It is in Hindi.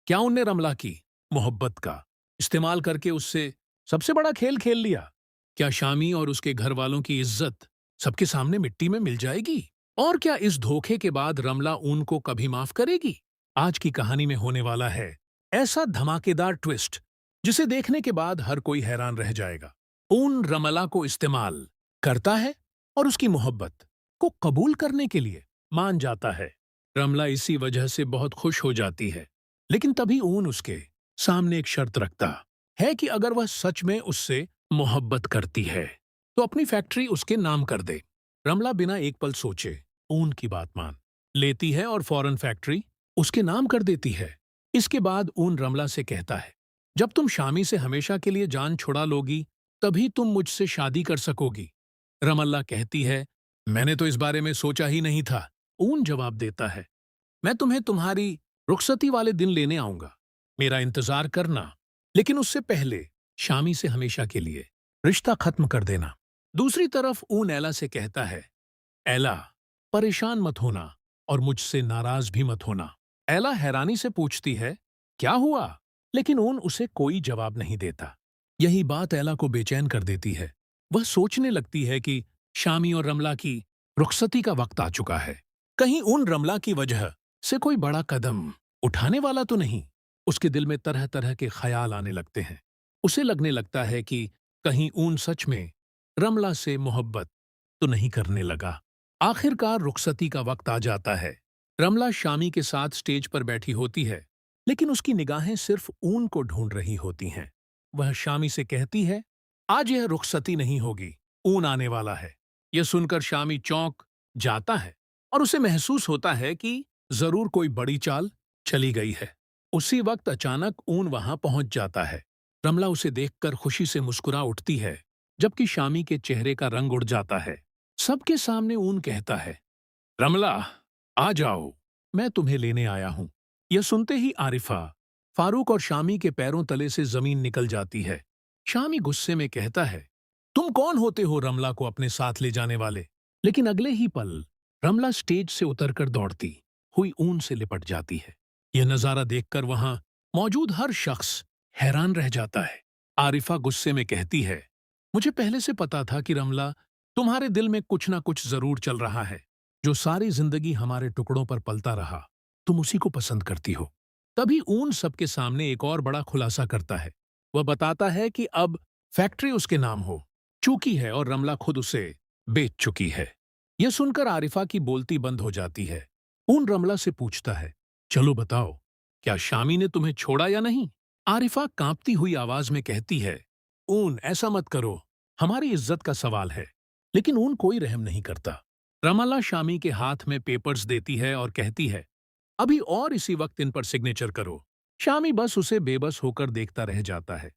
क्या उनने रमला की मोहब्बत का इस्तेमाल करके उससे सबसे बड़ा खेल खेल लिया? क्या शामी और उसके घर वालों की इज्जत सबके सामने मिट्टी में मिल जाएगी? और क्या इस धोखे के बाद रमला ऊन को कभी माफ करेगी? आज की कहानी में होने वाला है ऐसा धमाकेदार ट्विस्ट जिसे देखने के बाद हर कोई हैरान रह जाएगा। ऊन रमला को इस्तेमाल करता है और उसकी मोहब्बत को कबूल करने के लिए मान जाता है। रमला इसी वजह से बहुत खुश हो जाती है, लेकिन तभी ऊन उसके सामने एक शर्त रखता है कि अगर वह सच में उससे मोहब्बत करती है तो अपनी फैक्ट्री उसके नाम कर दे। रमला बिना एक पल सोचे ऊन की बात मान लेती है और फौरन फैक्ट्री उसके नाम कर देती है। इसके बाद ऊन रमला से कहता है, जब तुम शामी से हमेशा के लिए जान छुड़ा लोगी तभी तुम मुझसे शादी कर सकोगी। रमल्ला कहती है, मैंने तो इस बारे में सोचा ही नहीं था। ऊन जवाब देता है, मैं तुम्हें तुम्हारी रुखसती वाले दिन लेने आऊंगा, मेरा इंतजार करना, लेकिन उससे पहले शामी से हमेशा के लिए रिश्ता खत्म कर देना। दूसरी तरफ ऊन एला से कहता है, एला परेशान मत होना और मुझसे नाराज भी मत होना। एला हैरानी से पूछती है, क्या हुआ? लेकिन ऊन उसे कोई जवाब नहीं देता। यही बात एला को बेचैन कर देती है। वह सोचने लगती है कि शामी और रमला की रुखसती का वक्त आ चुका है। कहीं ऊन रमला की वजह से कोई बड़ा कदम उठाने वाला तो नहीं। उसके दिल में तरह तरह के ख्याल आने लगते हैं। उसे लगने लगता है कि कहीं ऊन सच में रमला से मोहब्बत तो नहीं करने लगा। आखिरकार रुखसती का वक्त आ जाता है। रमला शामी के साथ स्टेज पर बैठी होती है, लेकिन उसकी निगाहें सिर्फ ऊन को ढूंढ रही होती हैं। वह शामी से कहती है, आज यह रुखसती नहीं होगी, ऊन आने वाला है। यह सुनकर शामी चौंक जाता है और उसे महसूस होता है कि जरूर कोई बड़ी चाल चली गई है। उसी वक्त अचानक ऊन वहां पहुंच जाता है। रमला उसे देखकर खुशी से मुस्कुरा उठती है, जबकि शामी के चेहरे का रंग उड़ जाता है। सबके सामने ऊन कहता है, रमला, आ जाओ, मैं तुम्हें लेने आया हूं। यह सुनते ही आरिफा, फारूक और शामी के पैरों तले से जमीन निकल जाती है। शामी गुस्से में कहता है, तुम कौन होते हो रमला को अपने साथ ले जाने वाले? लेकिन अगले ही पल रमला स्टेज से उतरकर दौड़ती हुई ऊन से लिपट जाती है। यह नजारा देखकर वहां मौजूद हर शख्स हैरान रह जाता है। आरिफा गुस्से में कहती है, मुझे पहले से पता था कि रमला तुम्हारे दिल में कुछ ना कुछ जरूर चल रहा है। जो सारी जिंदगी हमारे टुकड़ों पर पलता रहा, तुम उसी को पसंद करती हो। तभी ऊन सबके सामने एक और बड़ा खुलासा करता है। वह बताता है कि अब फैक्ट्री उसके नाम हो चुकी है और रमला खुद उसे बेच चुकी है। यह सुनकर आरिफा की बोलती बंद हो जाती है। ऊन रमला से पूछता है, चलो बताओ, क्या शामी ने तुम्हें छोड़ा या नहीं? आरिफा कांपती हुई आवाज में कहती है, ऊन ऐसा मत करो, हमारी इज्जत का सवाल है। लेकिन ऊन कोई रहम नहीं करता। रमला शामी के हाथ में पेपर्स देती है और कहती है, अभी और इसी वक्त इन पर सिग्नेचर करो। शामी बस उसे बेबस होकर देखता रह जाता है।